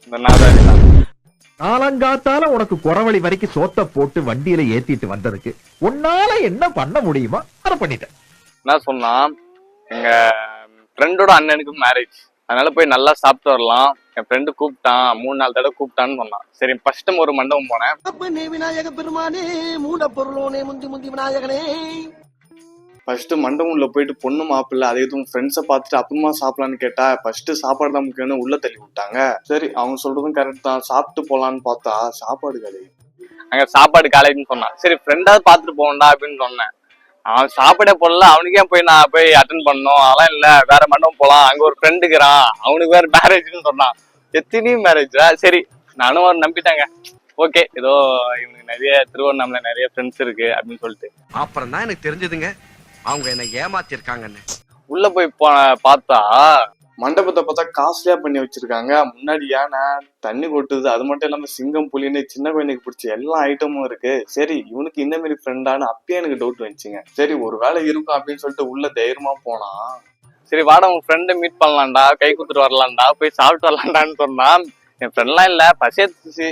இந்த நாதாரி தான். காலங்காத்தால உனக்கு குறவழி வரைக்கும் சோத்த போட்டு வண்டியில ஏத்திட்டு வந்ததுக்கு உன்னால என்ன பண்ண முடியுமா அதை பண்ணிட்டேன். என்ன சொன்னா, எங்க ஃப்ரெண்டோட அண்ணனுக்கு மேரேஜ், அதனால போய் நல்லா சாப்பிட்டு வரலாம். என் ஃப்ரெண்டு கூப்பிட்டான், 3-4 தடவை கூப்பிட்டான்னு சொன்னான். சரி ஃபர்ஸ்ட் டைம் ஒரு மண்டபம் போனேன். விநாயக பெருமானே மூட பொருளோனே முந்தி முந்தி விநாயகனே. ஃபர்ஸ்ட் மண்டபம்ல போயிட்டு பொண்ணு மாப்பிள்ள அதே எதுவும் ஃப்ரெண்ட்ஸை பார்த்துட்டு அப்புறமா சாப்பிடலான்னு கேட்டா ஃபர்ஸ்ட் சாப்பாடு தான் முக்கியம்னு உள்ள தள்ளி விட்டாங்க. சரி அவங்க சொல்றதும் கரெக்ட் தான், சாப்பிட்டு போலான்னு பார்த்தா சாப்பாடு காலேஜ். அங்க சாப்பாடு காலேஜ்னு சொன்னான். சரி ஃப்ரெண்டாவது பார்த்துட்டு போகண்டா அப்படின்னு சொன்னேன். அவன் சாப்பிட போடல, அவனுக்கே போய் நான் போய் அட்டன் பண்ணோம். அதெல்லாம் இல்ல, வேற மண்டபம் போலாம், அங்க ஒரு ஃப்ரெண்டுக்குறான், அவனுக்கு வேற மேரேஜ்னு சொன்னான். எத்தனையும் மேரேஜா? சரி நானும் அவர் நம்பிட்டாங்க. ஓகே, ஏதோ இவனுக்கு நிறைய திருவண்ணாமலை நிறைய ஃப்ரெண்ட்ஸ் இருக்கு அப்படின்னு சொல்லிட்டு அப்புறம் தான் எனக்கு தெரிஞ்சதுங்க அவங்க என்ன ஏமாத்திருக்காங்கன்னு. உள்ள போய் பார்த்தா மண்டபத்தை பார்த்தா காஸ்ட்லியா பண்ணி வச்சிருக்காங்க. முன்னாடி யானை தண்ணி கொட்டுது, அது மட்டும் இல்லாம சிங்கம் புலின்னு சின்ன குழந்தைக்கு பிடிச்ச எல்லா ஐட்டமும் இருக்கு. சரி இவனுக்கு இந்த மாதிரி ஃப்ரெண்டானு அப்பயே எனக்கு டவுட் வந்துச்சுங்க. சரி ஒரு வேலை இருக்கும் அப்படின்னு சொல்லிட்டு உள்ள தைரியமா போனா, சரி வாடா உன் ஃப்ரெண்டை மீட் பண்ணலாம்டா, கை குத்துட்டு வரலாம்டா, போய் சாப்பிட்டு வரலாம்டான்னு சொன்னா, என் ஃப்ரெண்ட்லாம் இல்ல பசிச்சு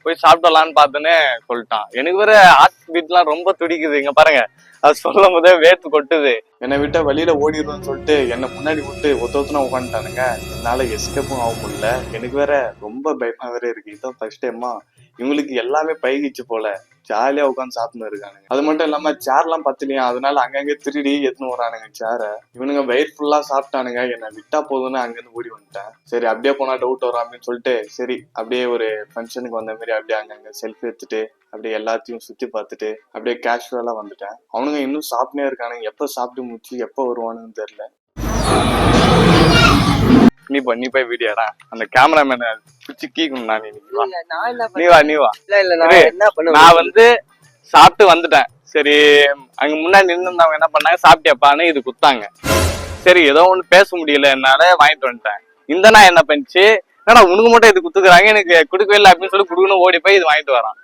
போய் சாப்பிட்டு வரலான்னு பார்த்தேன்னு சொல்லிட்டான். எனக்கு வேற ஹார்ட் பீட்லாம் ரொம்ப துடிக்குது. இங்க பாருங்க, அது சொல்லும் போதே வேர்த்து கொட்டுது. என்னை விட்டா வெளியில ஓடிடுவோம்னு சொல்லிட்டு என்னை முன்னாடி விட்டு ஒத்தனா உட்காந்துட்டானுங்க. என்னால எஸ்கேப்பும் ஆக முடியல. எனக்கு வேற ரொம்ப பயமா வேற இருக்கு. இதான் ஃபர்ஸ்ட் டைமா. இவங்களுக்கு எல்லாமே பழகிச்சு போல, ஜாலியா உட்காந்து சாப்பிட்டு இருக்கானுங்க. அது மட்டும் இல்லாம சேர் எல்லாம் பத்தலையா, அதனால அங்கங்க திருடி எடுத்துன்னு வரானுங்க சேரை. இவனுங்க வயிறு ஃபுல்லா சாப்பிட்டானுங்க. என்னை விட்டா போதும்னு அங்கிருந்து ஓடி வந்துட்டேன். சரி அப்படியே போனா டவுட் வரும் அப்படின்னு சொல்லிட்டு சரி அப்படியே ஒரு ஃபங்க்ஷனுக்கு வந்த மாதிரி அப்படியே அங்கங்க செல்ஃபி எடுத்துட்டு அப்படியே எல்லாத்தையும் சுத்தி பார்த்துட்டு அப்படியே கேஷுவலா வந்துட்டேன். அவனுங்க இன்னும் சாப்பிட்டே இருக்கானுங்க. எப்ப சாப்பிட்டு முடிச்சு எப்ப வருவானுன்னு தெரியல. நீ போய் வீடியோடா, அந்த கேமராமேன் பிடிச்சி கீக்கணும். நீ வா. நான் வந்து சாப்பிட்டு வந்துட்டேன். சரி அங்க முன்னாடி நின்றுந்தவங்க என்ன பண்ணாங்க, சாப்பிட்டியாப்பான்னு இது குத்தாங்க. சரி ஏதோ ஒண்ணு பேச முடியல என்னால, வாங்கிட்டு வந்துட்டேன். இந்த நான் என்ன பண்ணிச்சு, என்னடா உனக்கு மட்டும் இது குத்துக்குறாங்க, எனக்கு குடுக்கவே இல்லை அப்படின்னு சொல்லி குடுக்கணும் ஓடி போய் இது வாங்கிட்டு வரான்.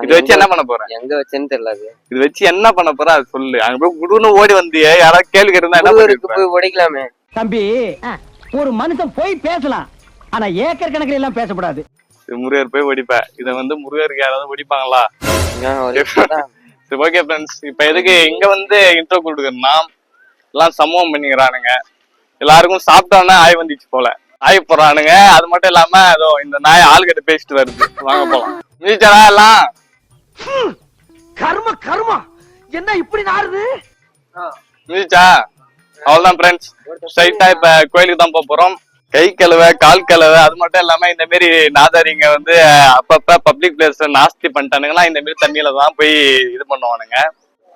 இது வச்சு என்ன பண்ண போறேன், எங்க வச்சேன்னு தெரியல. இது வச்சு என்ன பண்ண போற அது சொல்லு. அங்க போய் குடுக்கணும் ஓடி வந்தியே, யாராவது கேள்வி கேட்டிருந்தா என்ன போய் உடைக்கலாமே. தம்பி ஒரு மனுஷன் போய் பேசலாம், ஆனா ஏக்கர் கணக்கில் எல்லாம் பேசக்கூடாது. முருகர் போய் ஒடிப்ப, இத வந்து முருகருக்கு யாராவது ஒடிப்பாங்களா? ஓகே ஃப்ரெண்ட்ஸ், இப்ப எதுக்கு இங்க வந்து இன்ட்ரோ கொடுக்குறேன்னா, எல்லாம் சமூகம் பண்ணிக்கிறானுங்க. எல்லாருக்கும் சாப்பிட்டோன்னா ஆய் வந்துச்சு போல, ஆய் போறானுங்க. அது மட்டும் இல்லாம ஏதோ இந்த நாய் ஆள்கிட்ட பேசிட்டு வருது. வாங்க போலாம். முடிச்சாடா எல்லாம்? கர்ம கர்மா என்ன இப்படி நாடுது? முடிச்சா? அவ்வளவுதான் ஃப்ரெண்ட்ஸ், ஸ்ட்ரைட்டா இப்ப கோயிலுக்கு தான் போறோம். கை கழுவை கால் கழுவை, அது மட்டும் இல்லாம இந்த மாதிரி நாதாரிங்க வந்து அப்பப்ப பப்ளிக் பிளேஸ்ல நாஸ்தி பண்ணிட்டானுங்களா, இந்த மாதிரி தண்ணியில தான் போய் இது பண்ணுவானுங்க.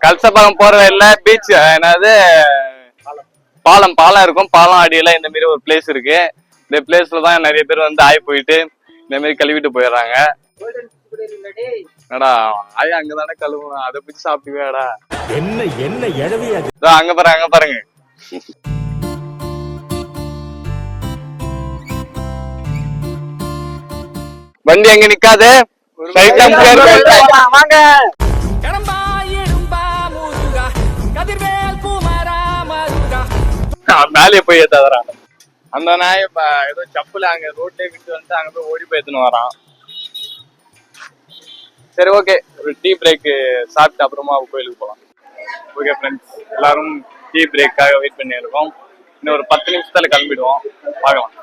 கல்சப்பாக்கம் போற வழியில பீச், என்னது பாலம் இருக்கும். பாலம் அடியில இந்த மாதிரி ஒரு பிளேஸ் இருக்கு. இந்த பிளேஸ்ல தான் நிறைய பேர் வந்து ஆய் போயிட்டு இந்த மாதிரி கழுவிட்டு போயிடுறாங்க. என்னடா ஆய் அங்கதானே கழுவுனா, அதை பிடிச்சி சாப்பிடுவேடா. என்ன எழவியா அங்க பாருங்க. வண்டி அங்க நிக்காது. மேலே போய் ஏத்தாதரா. அந்த நாய் ஏதோ சப்புல அங்க ரோட்லயே விட்டு வந்து அங்க போய் ஓடி போய் எடுத்துன்னு வரான். சரி ஓகே, ஒரு டீ பிரேக் சாப்பிட்டு அப்புறமா கோயிலுக்கு போலாம். ஓகே ஃப்ரெண்ட்ஸ், எல்லாரும் டீ பிரேக்காக வெயிட் பண்ணி இருக்கோம். இன்னும் ஒரு 10 நிமிஷத்துல கிளம்பிடுவோம். பார்க்கலாம்.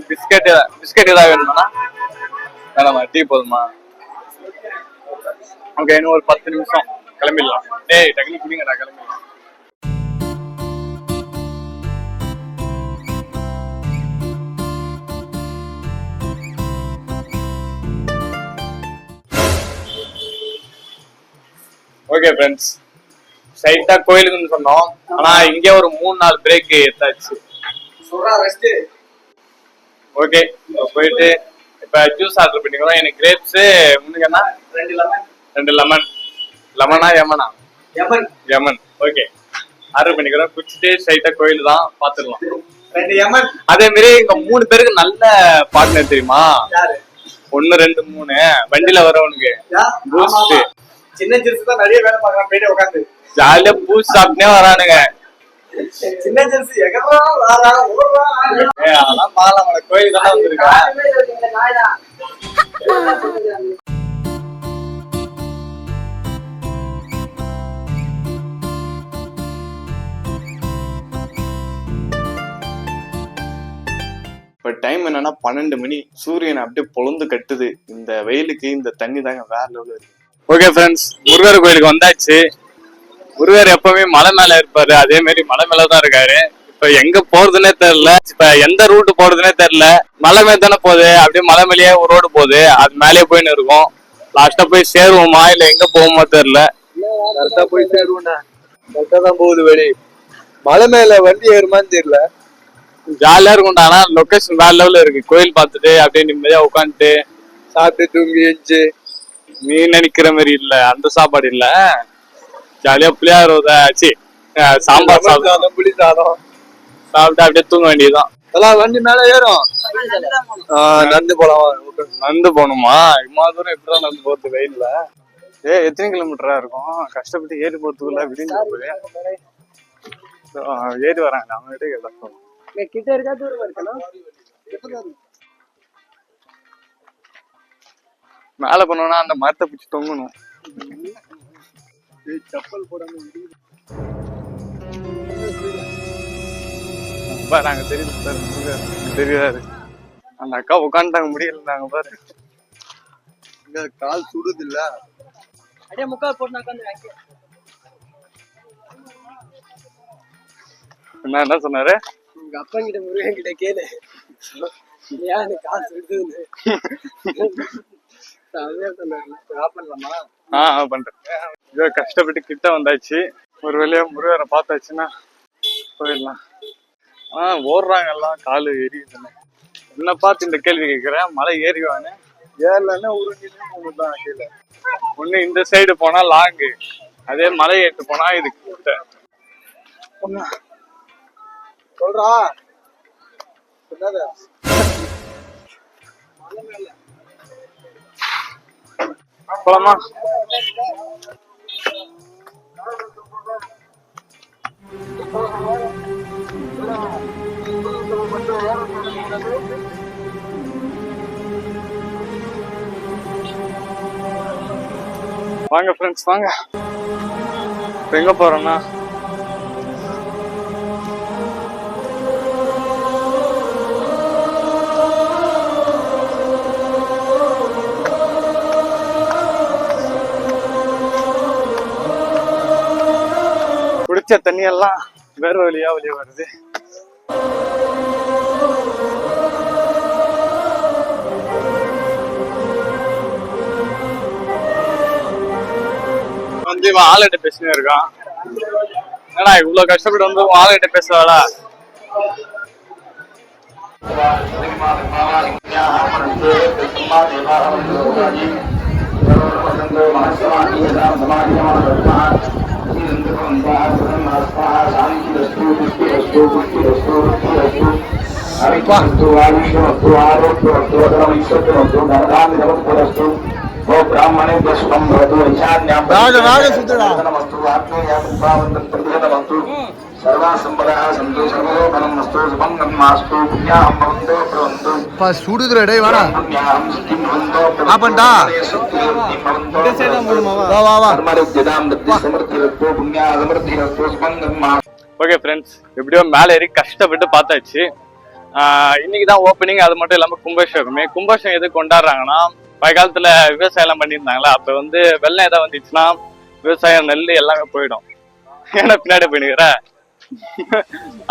பிஸ்கட் ஏதாவது வேணுமா? வேணாமா, டீ போதுமா? ஓகே, இன்னும் ஒரு 10 நிமிஷம் கிளம்பிடலாம். டேய் டக்குனு குடிங்கடா, கிளம்பிடலாம். ஓகே ஃப்ரெண்ட்ஸ், ஸ்ட்ரைட்டா கோயிலுக்குன்னு சொன்னோம். ஆனா இங்க ஒரு 3-4 பிரேக் எடுத்தாச்சு. ஓகே, போயிட்டு இப்ப ஜூஸ் ஆர்டர் பண்ணிக்கிறோம். எனக்கு கிரேப்ஸ், முன்னுக்கு என்ன 2 லெமன். லெமனா யமனா? யமன். ஓகே, ஆர்டர் பண்ணிக்கிறோம். குடிச்சிட்டு ஸ்ட்ரைட்டா கோயில் தான் பாத்துக்கலாம். அதே மாதிரி இங்க 3 பேருக்கு நல்ல பார்ட்னர் தெரியுமா? 1 2 3 வண்டியில வரவனுக்கு பூஸ்ட் சின்ன ஜெர்சி தான் நிறைய வேலை பார்க்கலாம் போயிட்டு உட்காந்து ஜாலியா பூஸ்ட் சாப்பிட்டே வரானுங்க. சின்ன ஜெர்சி எகறா வாரா ஓடுறா அதெல்லாம் பாலாமலை கோயில் தானே வந்திருக்கா. இப்ப டைம் என்னன்னா 12 மணி. சூரியன் அப்படியே பொழுந்து கட்டுது. இந்த வெயிலுக்கு இந்த தண்ணி தாங்க வேற லெவல்ல இருக்கு. ஓகே ஃப்ரெண்ட்ஸ், முருகர் கோயிலுக்கு வந்தாச்சு. முருகர் எப்பவுமே மலை மேல இருப்பாரு, அதே மாதிரி மலை மேலதான் இருக்காரு. இப்ப எங்க போறதுன்னே தெரியல, இப்ப எந்த ரூட் போறதுன்னே தெரியல. மலை மேல தானே போகுது, அப்படியே மலை மேலேயே ஒரு ரோடு போகுது, அது மேலேயே போயின்னு இருக்கும். லாஸ்டா போய் சேருவோமா இல்ல எங்க போவோமா தெரியல. கரெக்டா போய் சேருவோம்டா. கரெக்டா தான் போகுது வழி. மலை மேல வண்டி ஏறுமான்னு தெரியல. ஜாலியா இருக்கும்டா. ஆனா லொகேஷன் வேற லெவல்ல இருக்கு. கோயில் பார்த்துட்டு அப்படியே நிம்மதியா உட்காந்துட்டு சாப்பிட்டு தூங்கி எழுந்துச்சு. நீ நினைக்கிற மாதிரி இல்ல, அந்த சாப்பாடு இல்ல. ஜாலியா புளியார் ஆச்சு, சாம்பார் சாதம், புளி சாதம் சாப்பிட்டு அப்படியே தூங்க வேண்டியதுதான். எல்லாம் வண்டி மேல ஏறும். நடந்து போலாம். நடந்து போகணுமா? இம்மா தூரம் எப்படிதான் நடந்து போறது வெயில்ல? எத்தனை கிலோமீட்டரா இருக்கும்? கஷ்டப்பட்டு ஏறி போறதுக்குள்ள விடிஞ்சு போகுது. ஏறி வராங்க, அவங்க கிட்டே கேட்டோம். கிட்ட இருக்கா தூரம் இருக்கணும். மேல போனோம்னா அந்த மரத்தை பிடிச்சி தொங்கணும். செப்பல் போடாம நாங்க தெரியுது சார், தெரியாது. அந்த அக்கா உட்காந்துட்டாங்க, முடியல பாரு. கால் சுடுது இல்ல. அப்படியே முக்கால் போட்டு உட்காந்து என்ன சொன்னாரு? உங்க அப்பா கிட்ட முருகன் கிட்ட கேளு, ஏன் காசு விடுதுன்னு. பண்றேன். கஷ்டப்பட்டு கிட்ட வந்தாச்சு. ஒரு வேலையா முருகரை பார்த்தாச்சுன்னா போயிடலாம். ஓடுறாங்க எல்லாம், காலு எரியுதுன்னு. என்ன பார்த்து இந்த கேள்வி கேட்கிறேன். மலை ஏறிவானு ஏறலன்னா உருண்டின்னு போகுதுதான் கீழே. ஒண்ணு இந்த சைடு போனா லாங்கு, அதே மலை ஏற்று போனா இது கிட்ட. சொல்றா போலாமா? வாங்க ஃப்ரெண்ட்ஸ், வாங்க. இப்ப எங்க போறோம்னா குடிச்ச தண்ணி எல்லாம் வேற வழியா வெளியே வருது. வந்து இவன் ஆளுகிட்ட பேசினே இருக்கான். ஏன்னா இவ்வளவு கஷ்டப்பட்டு வந்து ஆளுகிட்ட பேசுவாளா? சுடுதுடா வாடா. ஆப்பண்டா ஓகே ஃப்ரெண்ட்ஸ், எப்படியோ மேல ஏறி கஷ்டப்பட்டு பார்த்தாச்சு. இன்னைக்குதான் ஓப்பனிங். அது மட்டும் இல்லாம கும்பாபிஷேகமே. கும்பாபிஷேகம் எது கொண்டாடுறாங்கன்னா, பழைய காலத்துல விவசாயம் எல்லாம் பண்ணியிருந்தாங்களா, அப்ப வந்து வெள்ளம் ஏதாவது வந்துச்சுன்னா விவசாயம் நெல் எல்லாமே போயிடும். ஏன்னா பின்னாடி போயிடுகிற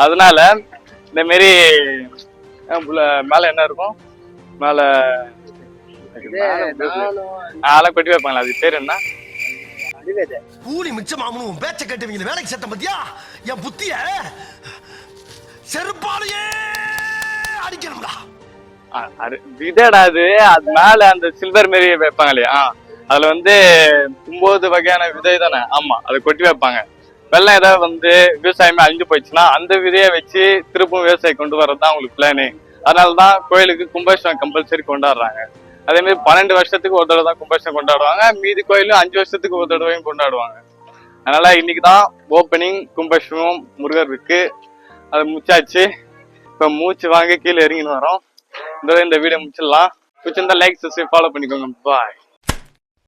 அதனால இந்த மாரி மேல என்ன இருக்கும், மேல அதெல்லாம் கொட்டி வைப்பாங்களா, அது பேர் என்ன? கூலி மிச்சமாமனும் பேச்ச கேட்டவங்க வேலைக்கு சட்டம் பத்தியா என் புத்திய செருப்பாலேயே அடிக்கணும்டா. விதடா அது. அது மேல அந்த சில்வர் மாரி வைப்பாங்க இல்லையா, அதுல வந்து 9 வகையான விதை தானே. ஆமா, அதை கொட்டி வைப்பாங்க. வெள்ளம் ஏதாவது வந்து விவசாயமே அழிஞ்சு போயிடுச்சுன்னா அந்த விதையை வச்சு திருப்பும் விவசாயம் கொண்டு வர்றதுதான் அவங்களுக்கு பிளானு. அதனாலதான் கோயிலுக்கு கும்பாபிஷேகம் கம்பல்சரி கொண்டாடுறாங்க. அதே மாதிரி 12 வருஷத்துக்கு ஒரு தடவை தான் கும்பாபிஷேகம் கொண்டாடுவாங்க. மீதி கோயிலும் 5 வருஷத்துக்கு ஒரு தடவையும் கொண்டாடுவாங்க. அதனால இன்னைக்கு தான் ஓப்பனிங் கும்பாபிஷேகம் முருகர் இருக்கு. அது முடிச்சாச்சு. இப்ப மூச்சு வாங்க கீழே இறங்கின்னு வரோம். இந்த வீடியோ முடிச்சிடலாம். பிடிச்சிருந்தா லைக் சப்ஸ்கிரைப் ஃபாலோ பண்ணிக்கோங்க. பாய்.